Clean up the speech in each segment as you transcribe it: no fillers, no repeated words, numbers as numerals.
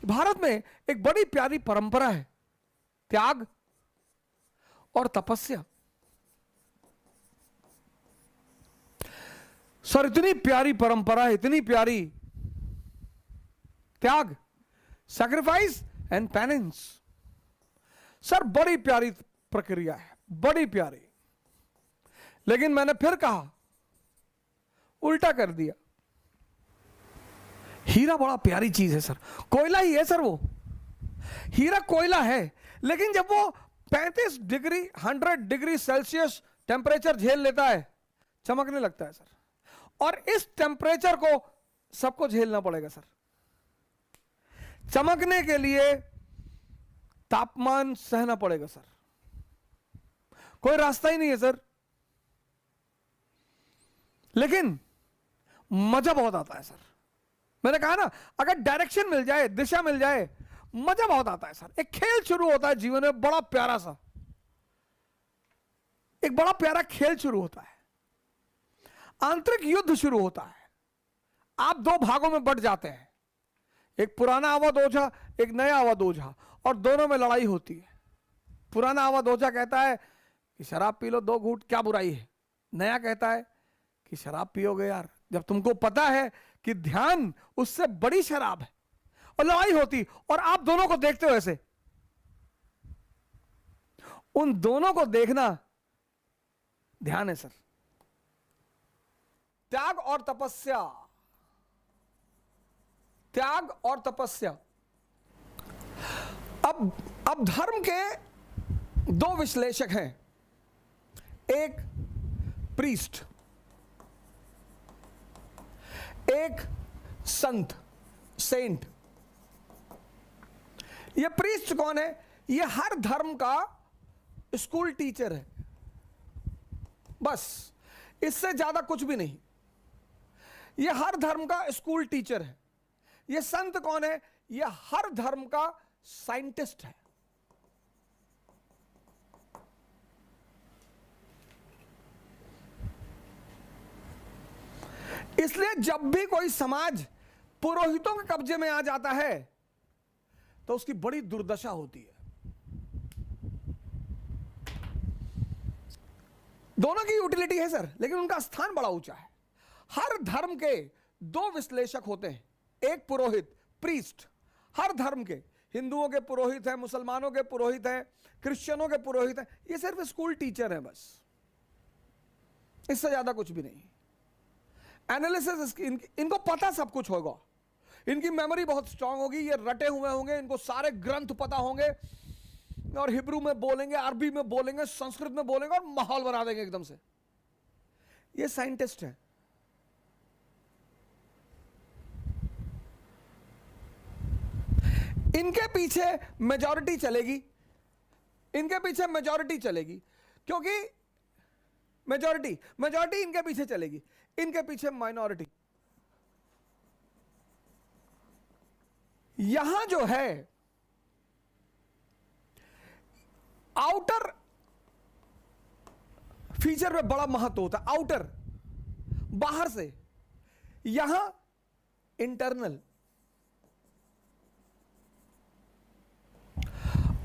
भारत में एक बड़ी प्यारी परंपरा है, त्याग और तपस्या। सर इतनी प्यारी परंपरा है, इतनी प्यारी, त्याग, सैक्रिफाइस एंड पेनेंस। सर बड़ी प्यारी प्रक्रिया है, बड़ी प्यारी। लेकिन मैंने फिर कहा, उल्टा कर दिया। हीरा बड़ा प्यारी चीज है सर, कोयला ही है सर, वो हीरा कोयला है, लेकिन जब वो 35 डिग्री 100 डिग्री सेल्सियस टेम्परेचर झेल लेता है, चमकने लगता है सर। और इस टेम्परेचर को सबको झेलना पड़ेगा सर। चमकने के लिए तापमान सहना पड़ेगा सर, कोई रास्ता ही नहीं है सर। लेकिन मजा बहुत आता है सर। मैंने कहा ना, अगर डायरेक्शन मिल जाए, दिशा मिल जाए, मजा बहुत आता है सर। एक खेल शुरू होता है जीवन में, बड़ा प्यारा सा, एक बड़ा प्यारा खेल शुरू होता है, आंतरिक युद्ध शुरू होता है। आप दो भागों में बंट जाते हैं, एक पुराना अवध ओझा, एक नया अवध ओझा, और दोनों में लड़ाई होती है। पुराना अवध ओझा कहता है कि शराब पी लो 2 घूंट, क्या बुराई है। नया कहता है कि शराब पियोगे यार, जब तुमको पता है कि ध्यान उससे बड़ी शराब है। और लड़ाई होती, और आप दोनों को देखते हो ऐसे। उन दोनों को देखना ध्यान है सर। त्याग और तपस्या, त्याग और तपस्या। अब धर्म के 2 विश्लेषक हैं, एक प्रीस्ट, एक संत, सेंट। ये प्रीस्ट कौन है? ये हर धर्म का स्कूल टीचर है, बस, इससे ज्यादा कुछ भी नहीं। ये हर धर्म का स्कूल टीचर है। ये संत कौन है? ये हर धर्म का साइंटिस्ट है। इसलिए जब भी कोई समाज पुरोहितों के कब्जे में आ जाता है तो उसकी बड़ी दुर्दशा होती है। दोनों की यूटिलिटी है सर, लेकिन उनका स्थान बड़ा ऊंचा है। हर धर्म के 2 विश्लेषक होते हैं, एक पुरोहित, प्रीस्ट। हर धर्म के, हिंदुओं के पुरोहित हैं, मुसलमानों के पुरोहित हैं, क्रिश्चियनों के पुरोहित हैं। ये सिर्फ स्कूल टीचर हैं बस, इससे ज्यादा कुछ भी नहीं। एनालिसिस इनको पता सब कुछ होगा, इनकी मेमोरी बहुत स्ट्रांग होगी, ये रटे हुए होंगे, इनको सारे ग्रंथ पता होंगे, और हिब्रू में बोलेंगे, अरबी में बोलेंगे, संस्कृत में बोलेंगे, और माहौल बना देंगे एकदम से। ये साइंटिस्ट है। इनके पीछे मेजॉरिटी चलेगी, इनके पीछे मेजॉरिटी चलेगी, क्योंकि मेजॉरिटी इनके पीछे चलेगी, इनके पीछे माइनॉरिटी। यहां जो है आउटर फीचर पे बड़ा महत्व होता है, आउटर, बाहर से। यहां इंटरनल।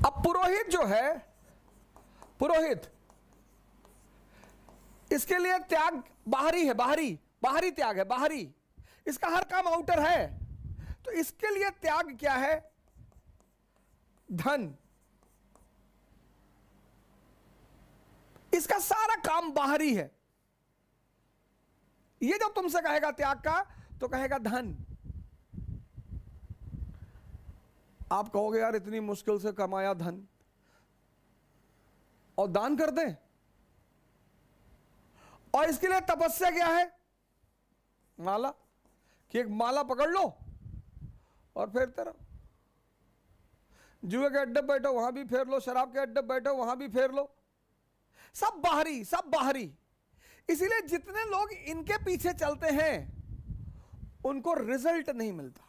अब पुरोहित जो है, पुरोहित, इसके लिए त्याग बाहरी है, बाहरी त्याग है, बाहरी। इसका हर काम आउटर है। तो इसके लिए त्याग क्या है? धन। इसका सारा काम बाहरी है। ये जब तुमसे कहेगा त्याग का, तो कहेगा धन। आप कहोगे यार इतनी मुश्किल से कमाया धन, और दान कर दें। और इसके लिए तपस्या क्या है? माला, कि एक माला पकड़ लो और फेरते रहो। जुए के अड्डे बैठो, वहां भी फेर लो, शराब के अड्डे बैठो, वहां भी फेर लो। सब बाहरी, सब बाहरी। इसीलिए जितने लोग इनके पीछे चलते हैं उनको रिजल्ट नहीं मिलता।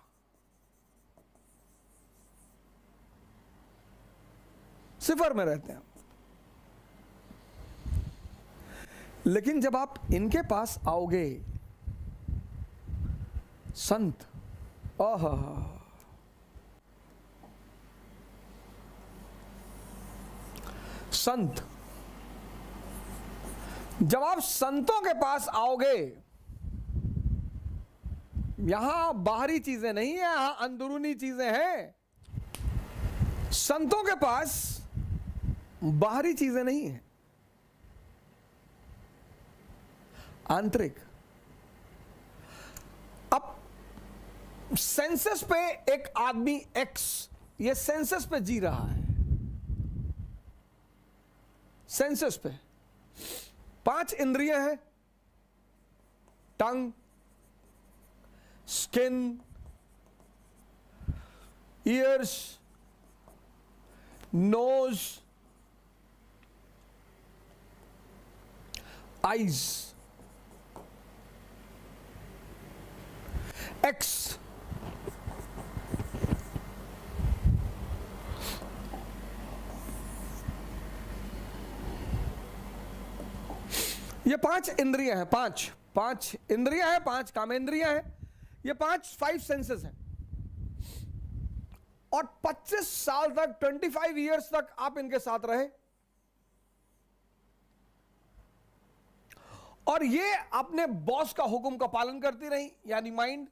सिफर में रहते हैं। लेकिन जब आप इनके पास आओगे, संत, संत, जब आप संतों के पास आओगे, यहां बाहरी चीजें नहीं है, यहां अंदरूनी चीजें हैं। संतों के पास बाहरी चीजें नहीं है, आंतरिक। अब सेंसस पे एक आदमी एक्स, ये सेंसस पे जी रहा है, सेंसस पे 5 इंद्रियां हैं, tongue, skin, ears, nose, eyes, एक्स। ये 5 इंद्रियां हैं, 5 इंद्रियां हैं, 5 कामेंद्रियां हैं, ये 5 सेंसेस हैं। और 25 साल तक, 25 इयर्स तक आप इनके साथ रहे, और ये अपने बॉस का हुक्म का पालन करती रही, यानी माइंड,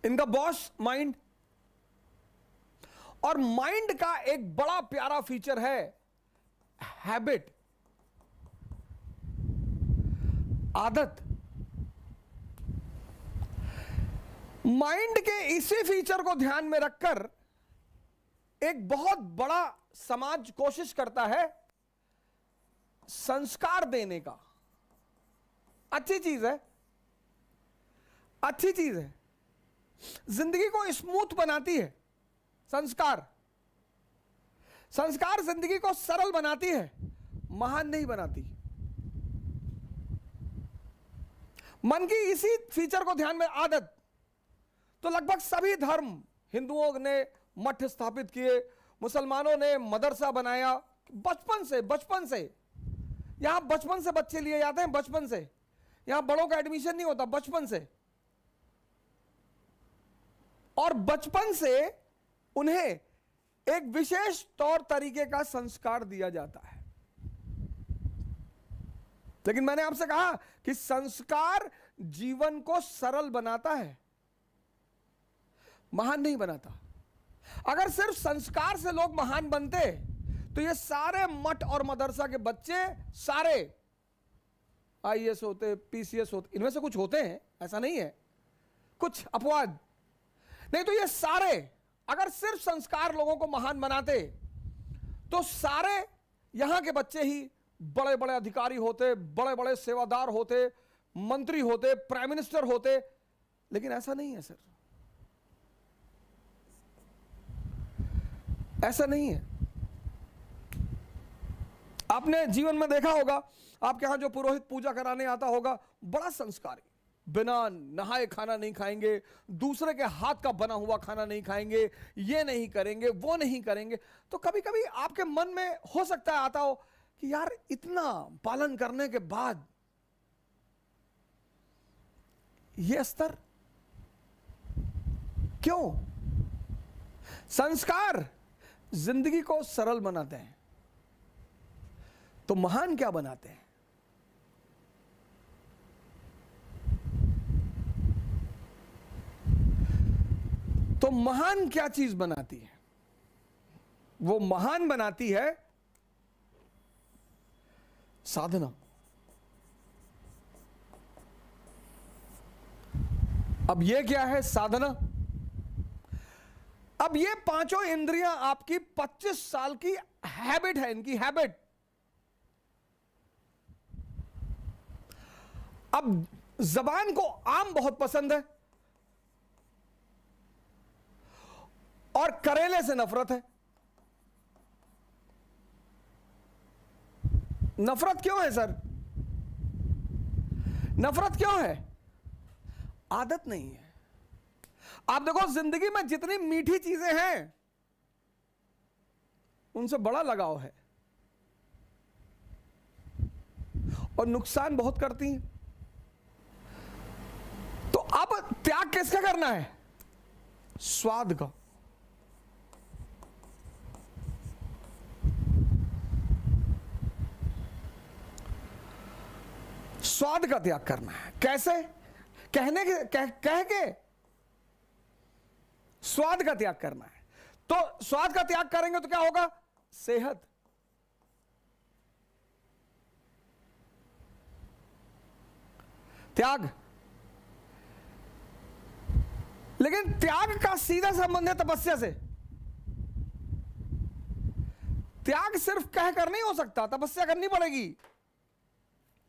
इनका बॉस माइंड। और माइंड का एक बड़ा प्यारा फीचर है हैबिट, आदत। माइंड के इसी फीचर को ध्यान में रखकर एक बहुत बड़ा समाज कोशिश करता है संस्कार देने का। अच्छी चीज है, अच्छी चीज है, जिंदगी को स्मूथ बनाती है संस्कार। संस्कार जिंदगी को सरल बनाती है, महान नहीं बनाती। मन की इसी फीचर को ध्यान में, आदत। तो लगभग सभी धर्म, हिंदुओं ने मठ स्थापित किए, मुसलमानों ने मदरसा बनाया, बचपन से यहां बचपन से बच्चे लिए जाते हैं, बचपन से यहां बड़ों का एडमिशन नहीं होता, बचपन से। और बचपन से उन्हें एक विशेष तौर तरीके का संस्कार दिया जाता है। लेकिन मैंने आपसे कहा कि संस्कार जीवन को सरल बनाता है, महान नहीं बनाता। अगर सिर्फ संस्कार से लोग महान बनते तो ये सारे मठ और मदरसा के बच्चे सारे आईएएस होते, पीसीएस होते। इनमें से कुछ होते हैं, ऐसा नहीं है, कुछ अपवाद, नहीं तो ये सारे अगर सिर्फ संस्कार लोगों को महान बनाते तो सारे यहां के बच्चे ही बड़े बड़े अधिकारी होते, बड़े बड़े सेवादार होते, मंत्री होते, प्राइम मिनिस्टर होते। लेकिन ऐसा नहीं है सर, ऐसा नहीं है। आपने जीवन में देखा होगा, आपके यहां जो पुरोहित पूजा कराने आता होगा, बड़ा संस्कारी, बिना नहाए खाना नहीं खाएंगे, दूसरे के हाथ का बना हुआ खाना नहीं खाएंगे, ये नहीं करेंगे, वो नहीं करेंगे। तो कभी कभी आपके मन में हो सकता है आता हो कि यार इतना पालन करने के बाद ये स्तर क्यों? संस्कार जिंदगी को सरल बनाते हैं, तो महान क्या बनाते हैं? तो महान क्या चीज बनाती है? वो महान बनाती है साधना। अब ये क्या है साधना? अब ये 5 इंद्रियां आपकी 25 साल की हैबिट है, इनकी हैबिट। अब जबान को आम बहुत पसंद है और करेले से नफरत है। नफरत क्यों है सर? नफरत क्यों है? आदत नहीं है। आप देखो जिंदगी में जितनी मीठी चीजें हैं उनसे बड़ा लगाव है और नुकसान बहुत करती हैं। तो अब त्याग किसका करना है? स्वाद का। स्वाद का त्याग करना है। कैसे? कह के स्वाद का त्याग करना है। तो स्वाद का त्याग करेंगे तो क्या होगा? सेहत। त्याग। लेकिन त्याग का सीधा संबंध है तपस्या से। त्याग सिर्फ कह कर नहीं हो सकता, तपस्या करनी पड़ेगी।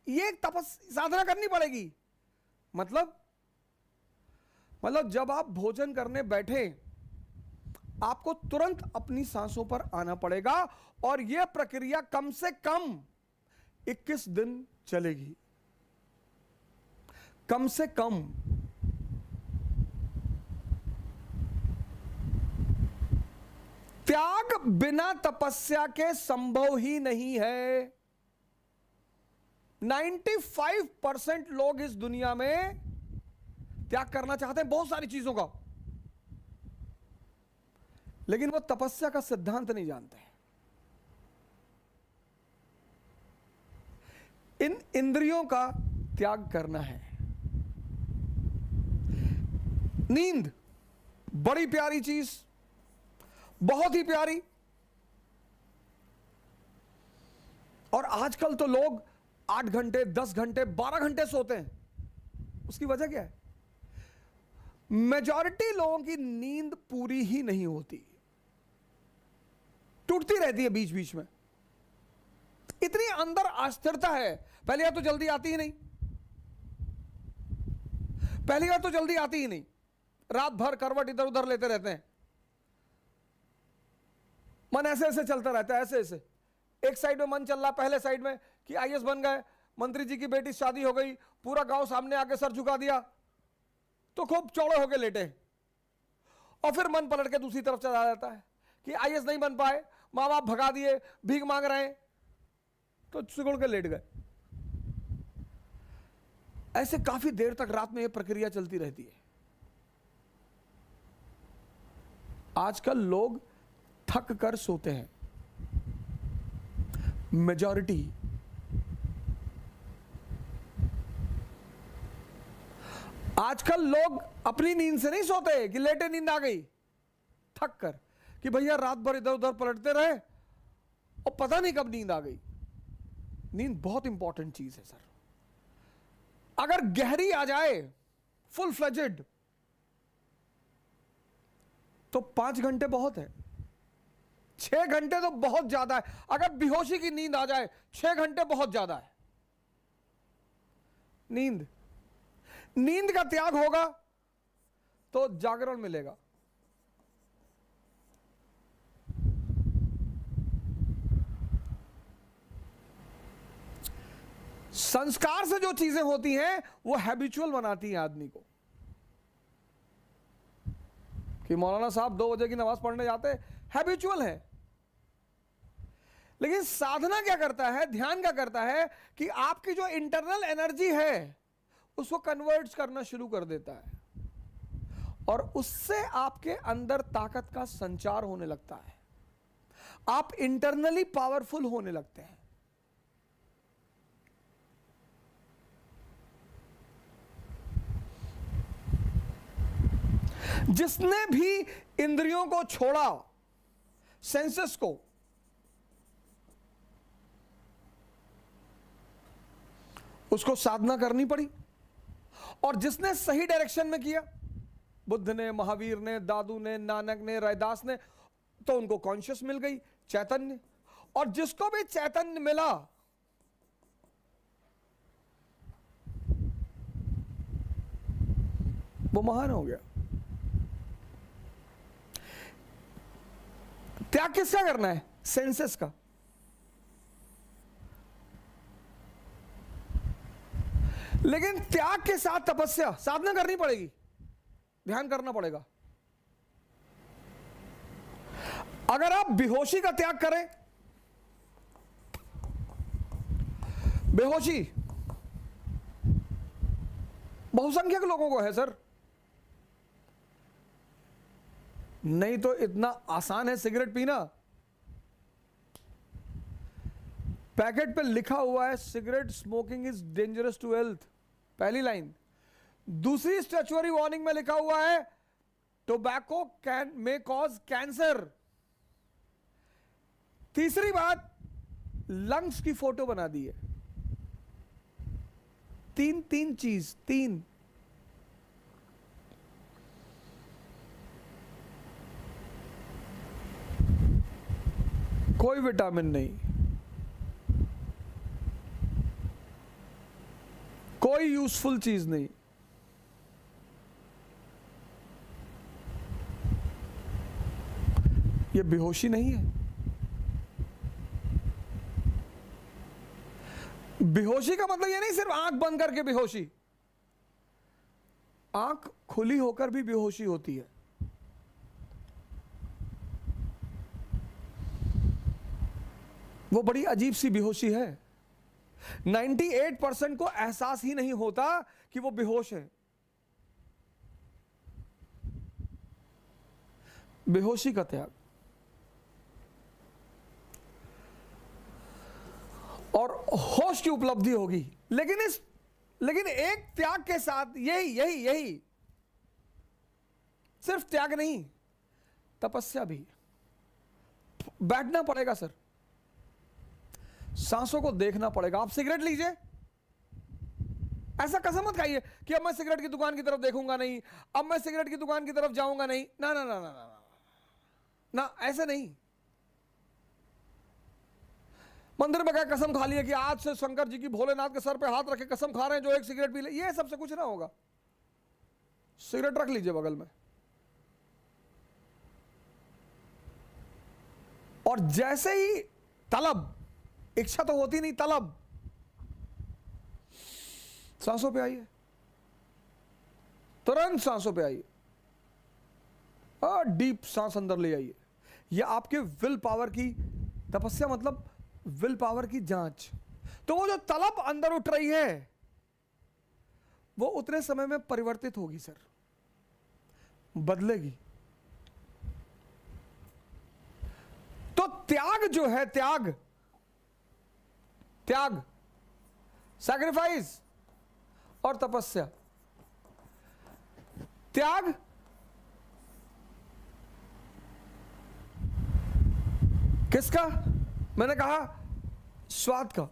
ये एक साधना करनी पड़ेगी। मतलब जब आप भोजन करने बैठे, आपको तुरंत अपनी सांसों पर आना पड़ेगा, और यह प्रक्रिया कम से कम 21 दिन चलेगी। कम से कम। त्याग बिना तपस्या के संभव ही नहीं है। 95% लोग इस दुनिया में त्याग करना चाहते हैं बहुत सारी चीजों का, लेकिन वो तपस्या का सिद्धांत नहीं जानते। इन इंद्रियों का त्याग करना है। नींद बड़ी प्यारी चीज, बहुत ही प्यारी। और आजकल तो लोग 8 घंटे, 10 घंटे, 12 घंटे सोते हैं। उसकी वजह क्या है? मेजॉरिटी लोगों की नींद पूरी ही नहीं होती, टूटती रहती है बीच बीच में। इतनी अंदर अस्थिरता है। पहली बात तो जल्दी आती ही नहीं। पहली बात तो जल्दी आती ही नहीं। रात भर करवट इधर उधर लेते रहते हैं। मन ऐसे ऐसे चलता रहता है, ऐसे ऐसे। एक साइड में मन चल रहा, पहले साइड में कि आईएएस बन गए, मंत्री जी की बेटी शादी हो गई, पूरा गांव सामने आके सर झुका दिया, तो खूब चौड़े होके लेटे। और फिर मन पलट के दूसरी तरफ चला जाता है कि आईएएस नहीं बन पाए, माँ बाप भगा दिए, भीख मांग रहे हैं, तो सिकुड़ के लेट गए। ऐसे काफी देर तक रात में यह प्रक्रिया चलती रहती है। आजकल लोग थक कर सोते हैं, मेजॉरिटी। आजकल लोग अपनी नींद से नहीं सोते कि लेटे नींद आ गई, थक कर कि भैया रात भर इधर उधर पलटते रहे और पता नहीं कब नींद आ गई। नींद बहुत इंपॉर्टेंट चीज है सर। अगर गहरी आ जाए, फुल फ्लेजेड, तो 5 घंटे बहुत है। 6 घंटे तो बहुत ज्यादा है। अगर बेहोशी की नींद आ जाए, 6 घंटे बहुत ज्यादा है। नींद का त्याग होगा तो जागरण मिलेगा। संस्कार से जो चीजें होती हैं वो हैबिचुअल बनाती हैं आदमी को। कि मौलाना साहब 2 बजे की नमाज पढ़ने जाते, हैबिचुअल है। लेकिन साधना क्या करता है, ध्यान क्या करता है कि आपकी जो इंटरनल एनर्जी है उसको कन्वर्ट करना शुरू कर देता है, और उससे आपके अंदर ताकत का संचार होने लगता है। आप इंटरनली पावरफुल होने लगते हैं। जिसने भी इंद्रियों को छोड़ा, सेंसेस को, उसको साधना करनी पड़ी। और जिसने सही डायरेक्शन में किया, बुद्ध ने, महावीर ने, दादू ने, नानक ने, रैदास ने, तो उनको कॉन्शियस मिल गई, चैतन्य। और जिसको भी चैतन्य मिला, वो महान हो गया। त्याग किसका करना है? सेंसेस का। लेकिन त्याग के साथ तपस्या, साधना करनी पड़ेगी, ध्यान करना पड़ेगा। अगर आप बेहोशी का त्याग करें, बेहोशी बहुसंख्यक लोगों को है सर। नहीं तो इतना आसान है सिगरेट पीना। पैकेट पे लिखा हुआ है cigarette smoking is dangerous to health, पहली लाइन। दूसरी स्टैच्यूअरी वार्निंग में लिखा हुआ है tobacco can may cause cancer. तीसरी बात, लंग्स की फोटो बना दी है। तीन चीज, तीन। कोई विटामिन नहीं, कोई यूजफुल चीज नहीं। ये बेहोशी नहीं है। बेहोशी का मतलब ये नहीं सिर्फ आंख बंद करके बेहोशी, आंख खुली होकर भी बेहोशी होती है। वो बड़ी अजीब सी बेहोशी है। 98% को एहसास ही नहीं होता कि वो बेहोश है। बेहोशी का त्याग और होश की उपलब्धि होगी। लेकिन एक त्याग के साथ यही सिर्फ त्याग नहीं, तपस्या भी। बैठना पड़ेगा सर, सांसों को देखना पड़ेगा। आप सिगरेट लीजिए, ऐसा कसम मत खाइए कि अब मैं सिगरेट की दुकान की तरफ देखूंगा नहीं, अब मैं सिगरेट की दुकान की तरफ जाऊंगा नहीं। ना ना ना ना ना ना, ना ऐसे नहीं। मंदिर में गए, कसम खा लिए कि आज से शंकर जी की भोलेनाथ के सर पे हाथ रखे कसम खा रहे हैं, जो एक सिगरेट पी ले। ये सबसे कुछ ना होगा। सिगरेट रख लीजिए बगल में, और जैसे ही तलब, इच्छा तो होती नहीं, तलब, सांसों पे आइए, तुरंत सांसों पे आइए और डीप सांस अंदर ले आइए। यह आपके विल पावर की तपस्या, मतलब विल पावर की जांच। तो वो जो तलब अंदर उठ रही है वो उतने समय में परिवर्तित होगी सर, बदलेगी। तो त्याग जो है, त्याग सैक्रिफाइस और तपस्या। त्याग किसका? मैंने कहा स्वाद का।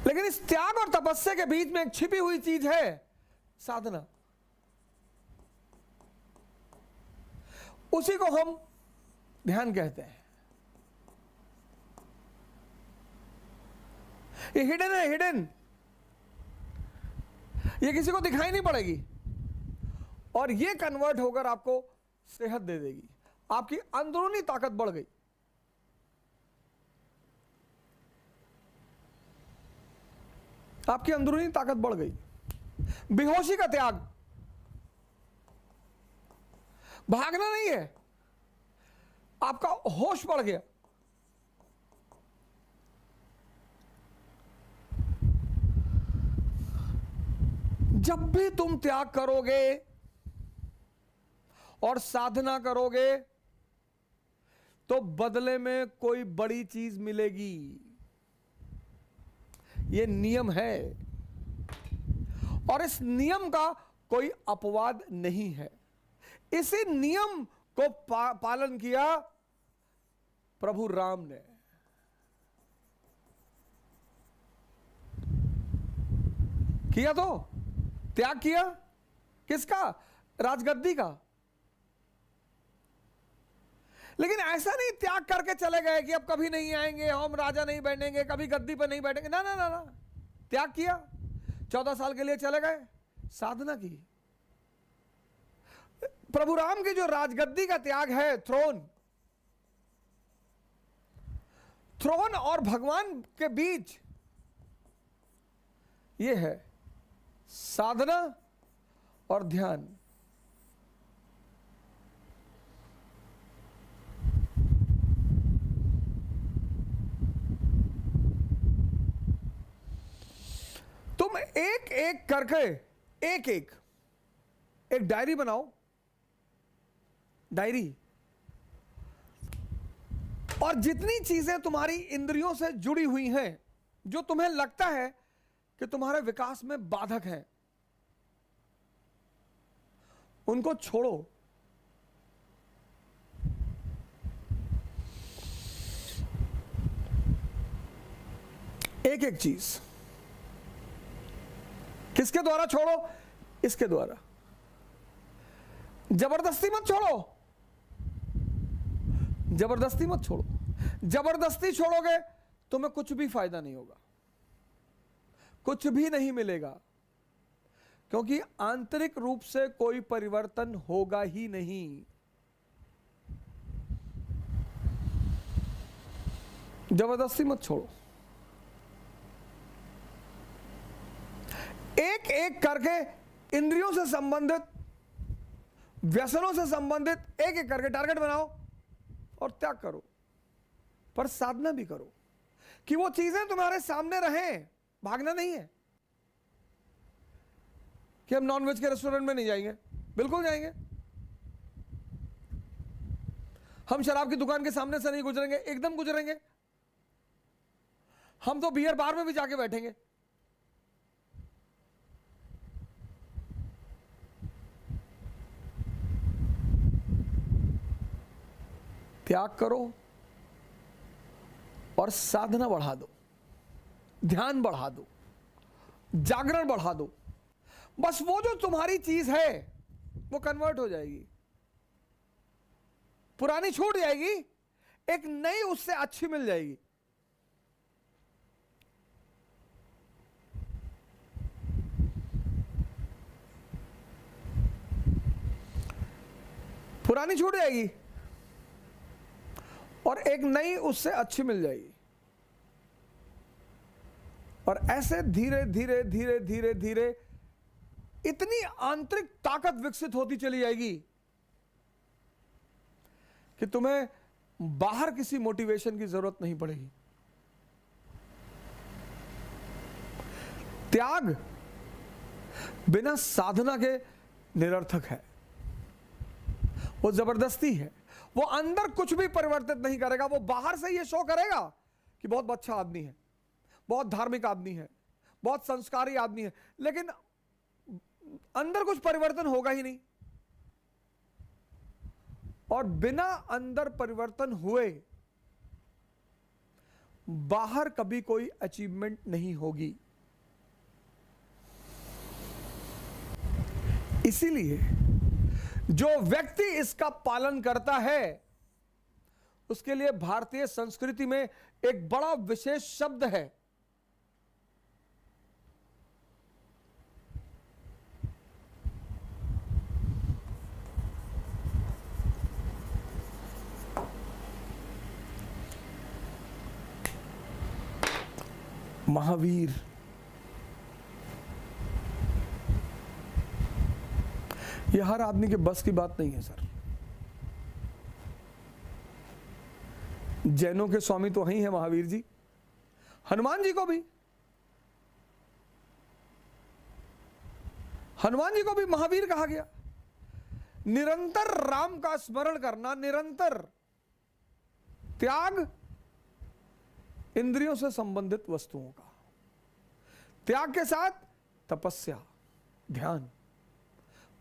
लेकिन इस त्याग और तपस्या के बीच में एक छिपी हुई चीज है, साधना। उसी को हम ध्यान कहते हैं। ये हिडन है, हिडन। ये किसी को दिखाई नहीं पड़ेगी, और ये कन्वर्ट होकर आपको सेहत दे देगी। आपकी अंदरूनी ताकत बढ़ गई। आपकी अंदरूनी ताकत बढ़ गई। बेहोशी का त्याग, भागना नहीं है, आपका होश बढ़ गया। जब भी तुम त्याग करोगे और साधना करोगे तो बदले में कोई बड़ी चीज मिलेगी। यह नियम है, और इस नियम का कोई अपवाद नहीं है। इसी नियम को पालन किया प्रभु राम ने। किया, तो त्याग किया। किसका? राजगद्दी का। लेकिन ऐसा नहीं त्याग करके चले गए कि अब कभी नहीं आएंगे, हम राजा नहीं बैठेंगे, कभी गद्दी पर नहीं बैठेंगे। ना ना ना ना, त्याग किया, 14 साल के लिए चले गए, साधना की। प्रभु राम की जो राजगद्दी का त्याग है, थ्रोन और भगवान के बीच ये है साधना और ध्यान। तुम एक एक करके एक डायरी बनाओ। डायरी और जितनी चीजें तुम्हारी इंद्रियों से जुड़ी हुई हैं, जो तुम्हें लगता है कि तुम्हारे विकास में बाधक है, उनको छोड़ो। एक एक चीज किसके द्वारा छोड़ो? इसके द्वारा। जबरदस्ती मत छोड़ो, जबरदस्ती मत छोड़ो। जबरदस्ती छोड़ोगे तुम्हें कुछ भी फायदा नहीं होगा, कुछ भी नहीं मिलेगा, क्योंकि आंतरिक रूप से कोई परिवर्तन होगा ही नहीं। जबरदस्ती मत छोड़ो। एक एक करके इंद्रियों से संबंधित, व्यसनों से संबंधित एक एक करके टारगेट बनाओ और त्याग करो। पर साधना भी करो कि वो चीजें तुम्हारे सामने रहें। भागना नहीं है कि हम नॉनवेज के रेस्टोरेंट में नहीं जाएंगे, बिल्कुल जाएंगे। हम शराब की दुकान के सामने से नहीं गुजरेंगे, एकदम गुजरेंगे। हम तो बियर बार में भी जाके बैठेंगे। त्याग करो और साधना बढ़ा दो, ध्यान बढ़ा दो, जागरण बढ़ा दो। बस वो जो तुम्हारी चीज है वो कन्वर्ट हो जाएगी, पुरानी छूट जाएगी, एक नई उससे अच्छी मिल जाएगी। पुरानी छूट जाएगी और एक नई उससे अच्छी मिल जाएगी। और ऐसे धीरे धीरे धीरे धीरे धीरे इतनी आंतरिक ताकत विकसित होती चली जाएगी कि तुम्हें बाहर किसी मोटिवेशन की जरूरत नहीं पड़ेगी। त्याग बिना साधना के निरर्थक है, वो जबरदस्ती है। वो अंदर कुछ भी परिवर्तित नहीं करेगा। वो बाहर से ये शो करेगा कि बहुत अच्छा आदमी है, बहुत धार्मिक आदमी है, बहुत संस्कारी आदमी है, लेकिन अंदर कुछ परिवर्तन होगा ही नहीं। और बिना अंदर परिवर्तन हुए बाहर कभी कोई अचीवमेंट नहीं होगी। इसीलिए जो व्यक्ति इसका पालन करता है उसके लिए भारतीय संस्कृति में एक बड़ा विशेष शब्द है, महावीर। यह हर आदमी के बस की बात नहीं है सर। जैनों के स्वामी तो वही है महावीर जी, हनुमान जी को भी, हनुमान जी को भी महावीर कहा गया। निरंतर राम का स्मरण करना, निरंतर त्याग इंद्रियों से संबंधित वस्तुओं का, त्याग के साथ तपस्या, ध्यान,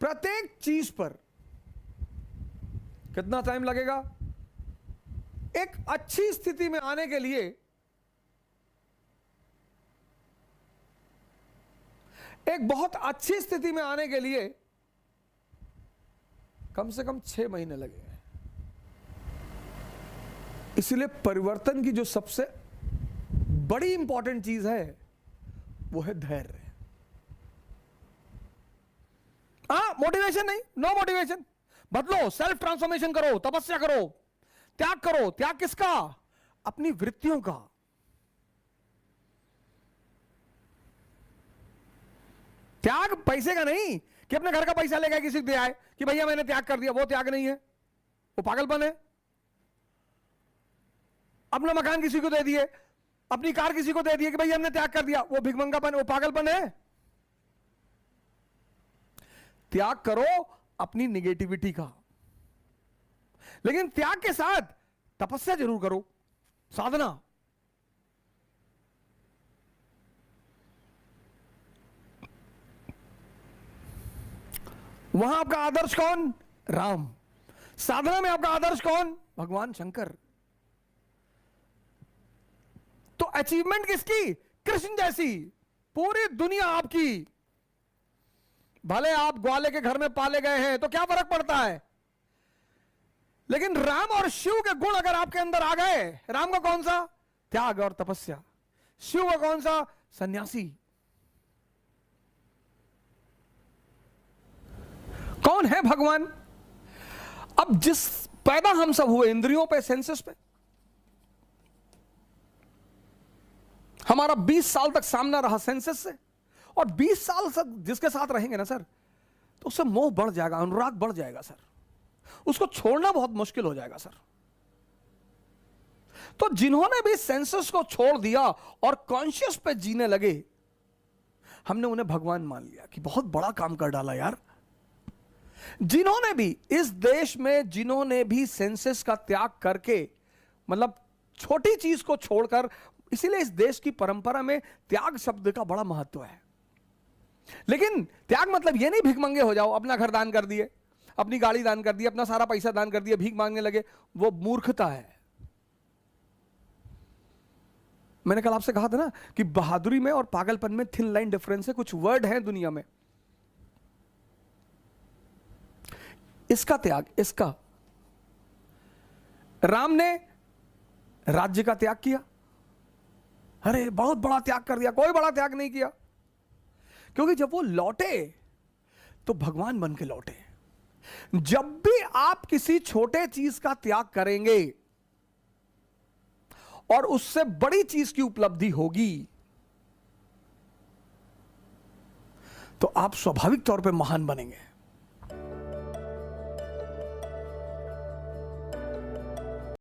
प्रत्येक चीज पर। कितना टाइम लगेगा एक अच्छी स्थिति में आने के लिए? एक बहुत अच्छी स्थिति में आने के लिए कम से कम 6 महीने लगेंगे। इसलिए परिवर्तन की जो सबसे बड़ी इंपॉर्टेंट चीज है वो है धैर्य। मोटिवेशन नहीं, नो मोटिवेशन। बदलो, सेल्फ ट्रांसफॉर्मेशन करो, तपस्या करो, त्याग करो। त्याग किसका? अपनी वृत्तियों का। त्याग पैसे का नहीं कि अपने घर का पैसा लेकर किसी को दे आए कि भैया मैंने त्याग कर दिया। वो त्याग नहीं है, वो पागलपन है। अपना मकान किसी को दे दिए, अपनी कार किसी को दे दिए कि भैया हमने त्याग कर दिया, वो भिखमंगापन, वो पागलपन है। त्याग करो अपनी निगेटिविटी का, लेकिन त्याग के साथ तपस्या जरूर करो, साधना। वहां आपका आदर्श कौन? राम। साधना में आपका आदर्श कौन? भगवान शंकर। तो अचीवमेंट किसकी? कृष्ण जैसी। पूरी दुनिया आपकी। भले आप ग्वाले के घर में पाले गए हैं तो क्या फर्क पड़ता है, लेकिन राम और शिव के गुण अगर आपके अंदर आ गए, राम का कौन सा? त्याग और तपस्या। शिव का कौन सा? सन्यासी। कौन है भगवान? अब जिस पैदा हम सब हुए इंद्रियों पे, सेंसेस पे, हमारा 20 साल तक सामना रहा सेंसेस से, और 20 साल तक जिसके साथ रहेंगे ना सर, तो उससे मोह बढ़ जाएगा, अनुराग बढ़ जाएगा सर, उसको छोड़ना बहुत मुश्किल हो जाएगा सर। तो जिन्होंने भी सेंसेस को छोड़ दिया और कॉन्शियस पे जीने लगे, हमने उन्हें भगवान मान लिया कि बहुत बड़ा काम कर डाला यार। जिन्होंने भी इस देश में, जिन्होंने भी सेंसेस का त्याग करके, मतलब छोटी चीज को छोड़कर, इसीलिए इस देश की परंपरा में त्याग शब्द का बड़ा महत्व है। लेकिन त्याग मतलब यह नहीं भिखमंगे हो जाओ, अपना घर दान कर दिए, अपनी गाड़ी दान कर दी, अपना सारा पैसा दान कर दिया, भीख मांगने लगे, वो मूर्खता है। मैंने कल आपसे कहा था ना कि बहादुरी में और पागलपन में थिन लाइन डिफरेंस है। कुछ वर्ड हैं दुनिया में, इसका त्याग, इसका। राम ने राज्य का त्याग किया, अरे बहुत बड़ा त्याग कर दिया। कोई बड़ा त्याग नहीं किया, क्योंकि जब वो लौटे तो भगवान बन के लौटे। जब भी आप किसी छोटे चीज का त्याग करेंगे और उससे बड़ी चीज की उपलब्धि होगी, तो आप स्वाभाविक तौर पे महान बनेंगे।